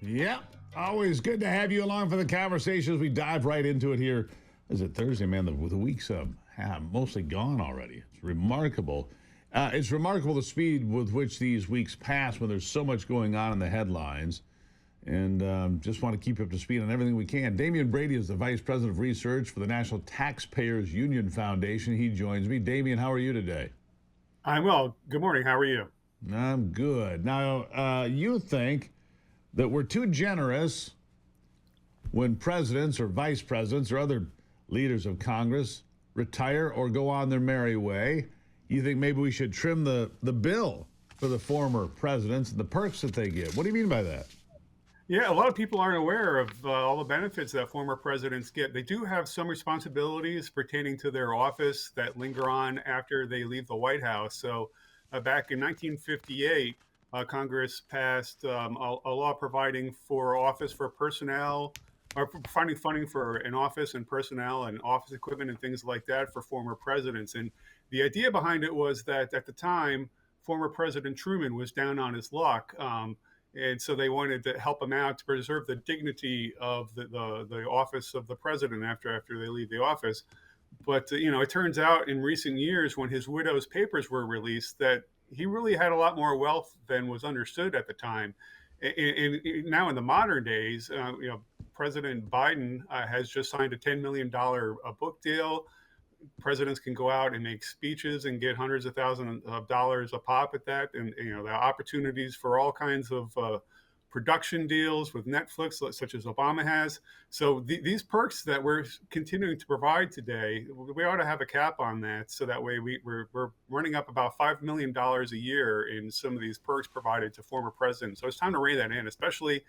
Yeah, always good to have you along for the conversation as we dive right into it here. Is it Thursday, man? The week's mostly gone already. It's remarkable. It's remarkable the speed with which these weeks pass when there's so much going on in the headlines. And just want to keep you up to speed on everything we can. Demian Brady is the Vice President of Research for the National Taxpayers Union Foundation. He joins me. Damian, how are you today? I'm well. Good morning. How are you? I'm good. Now, you think that we're too generous when presidents or vice presidents or other leaders of Congress retire or go on their merry way. You think maybe we should trim the bill for the former presidents and the perks that they get. What do you mean by that? Yeah, a lot of people aren't aware of all the benefits that former presidents get. They do have some responsibilities pertaining to their office that linger on after they leave the White House. So, back in 1958, Congress passed a law providing for office for personnel, or providing funding for an office and personnel and office equipment and things like that for former presidents. And the idea behind it was that at the time, former President Truman was down on his luck. And so they wanted to help him out to preserve the dignity of the office of the president after they leave the office. But it turns out in recent years, when his widow's papers were released, that he really had a lot more wealth than was understood at the time. And now in the modern days, President Biden has just signed a $10 million book deal. Presidents can go out and make speeches and get hundreds of thousands of dollars a pop at that, and the opportunities for all kinds of production deals with Netflix, such as Obama has. So these perks that we're continuing to provide today, we ought to have a cap on that, so that way we're running up about $5 million a year in some of these perks provided to former presidents. So it's time to rein that in, especially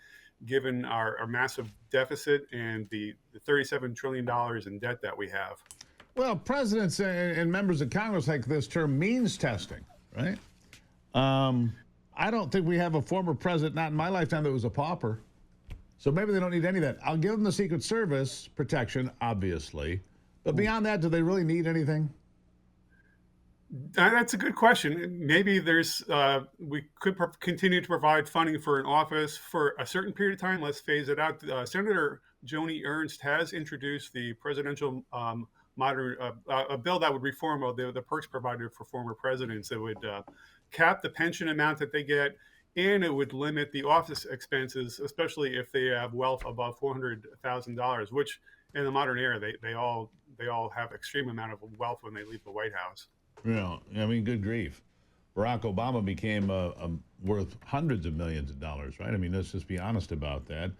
given our massive deficit and the $37 trillion in debt that we have. Well, presidents and members of Congress like this term means testing, right? I don't think we have a former president, not in my lifetime, that was a pauper. So maybe they don't need any of that. I'll give them the Secret Service protection, obviously. But beyond that, do they really need anything? That's a good question. Maybe we could continue to provide funding for an office for a certain period of time. Let's phase it out. Senator Joni Ernst has introduced the presidential modern a bill that would reform the perks provided for former presidents. It would cap the pension amount that they get, and it would limit the office expenses, especially if they have wealth above $400,000, which in the modern era they all have extreme amount of wealth when they leave the White House. I mean, good grief. Barack Obama became worth hundreds of millions of dollars, right? I mean, let's just be honest about that.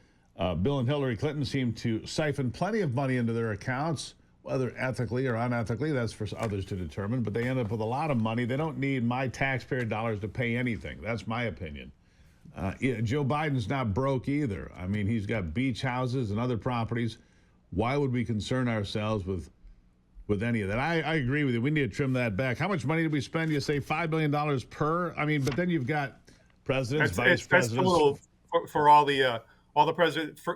Bill and Hillary Clinton seem to siphon plenty of money into their accounts, whether ethically or unethically, that's for others to determine, but they end up with a lot of money. They don't need my taxpayer dollars to pay anything. That's my opinion. Joe Biden's not broke either. I mean, he's got beach houses and other properties. Why would we concern ourselves with any of that? I agree with you. We need to trim that back. How much money did we spend? You say $5 million per? I mean, but then you've got presidents, vice presidents. That's total for all the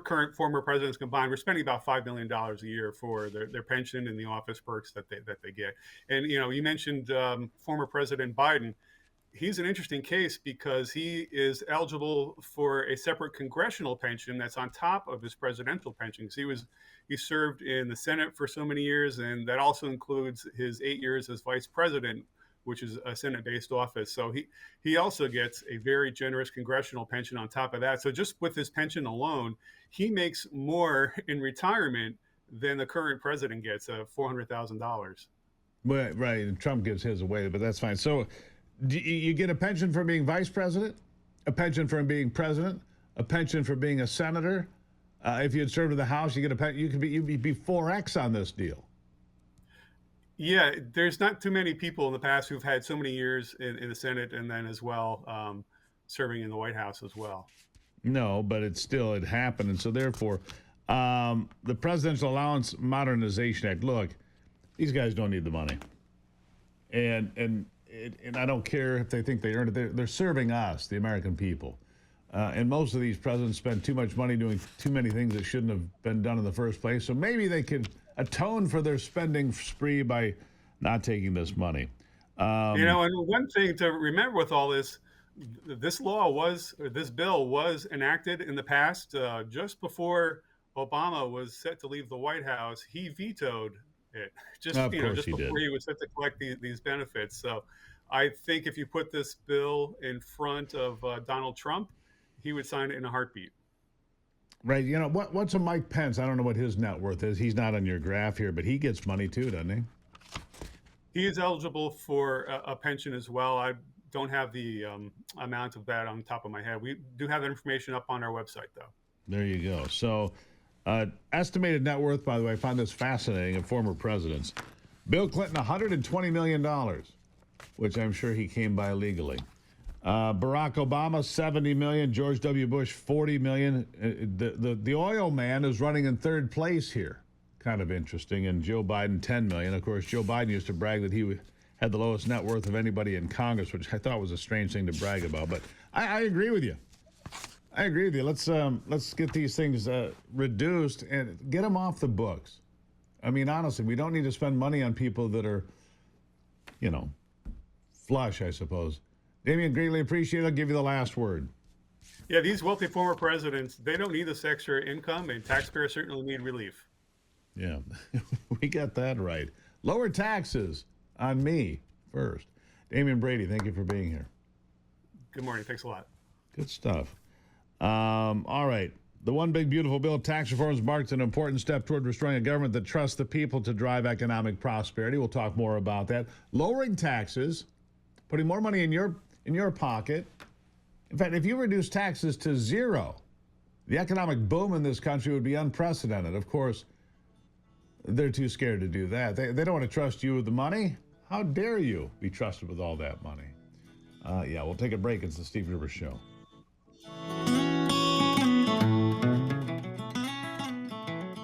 current former presidents combined. We're spending about $5 million a year for their pension and the office perks that they get. And you mentioned former President Biden. He's an interesting case because he is eligible for a separate congressional pension that's on top of his presidential pension. He served in the Senate for so many years, and that also includes his 8 years as vice president, which is a Senate-based office. So he also gets a very generous congressional pension on top of that. So just with his pension alone, he makes more in retirement than the current president gets, $400,000. Right, and Trump gives his away, but that's fine. So you get a pension for being vice president, a pension for being president, a pension for being a senator. If you had served in the House, you'd be 4X on this deal. Yeah, there's not too many people in the past who've had so many years in the Senate and then as well serving in the White House as well. No, but it happened. And so therefore, the Presidential Allowance Modernization Act, look, these guys don't need the money. And I don't care if they think they earned it. They're serving us, the American people. And most of these presidents spend too much money doing too many things that shouldn't have been done in the first place. So maybe they could atone for their spending spree by not taking this money. And one thing to remember with all this, this bill was enacted in the past, just before Obama was set to leave the White House. He vetoed it Of course just he before did. he was set to collect these benefits. So I think if you put this bill in front of Donald Trump, he would sign it in a heartbeat. Right. You know, what's a Mike Pence? I don't know what his net worth is. He's not on your graph here, but he gets money too, doesn't he? He is eligible for a pension as well. I don't have the amount of that on top of my head. We do have that information up on our website, though. There you go. So, estimated net worth, by the way, I found this fascinating, of former presidents. Bill Clinton, $120 million, which I'm sure he came by legally. Barack Obama, $70 million. George W. Bush, $40 million. The oil man is running in third place here. Kind of interesting. And Joe Biden, $10 million. Of course, Joe Biden used to brag that he had the lowest net worth of anybody in Congress, which I thought was a strange thing to brag about. But I agree with you. I agree with you. Let's get these things reduced and get them off the books. I mean, honestly, we don't need to spend money on people that are, you know, flush, I suppose. Demian, greatly appreciate it. I'll give you the last word. Yeah, these wealthy former presidents, they don't need this extra income, and taxpayers certainly need relief. Yeah, we got that right. Lower taxes on me first. Demian Brady, thank you for being here. Good morning. Thanks a lot. Good stuff. All right. The one big beautiful bill, tax reforms, marks an important step toward restoring a government that trusts the people to drive economic prosperity. We'll talk more about that. Lowering taxes, putting more money in your pocket. In fact, if you reduce taxes to zero, the economic boom in this country would be unprecedented. Of course, they're too scared to do that. They don't want to trust you with the money. How dare you be trusted with all that money? Yeah, we'll take a break. It's the Steve Gruber Show.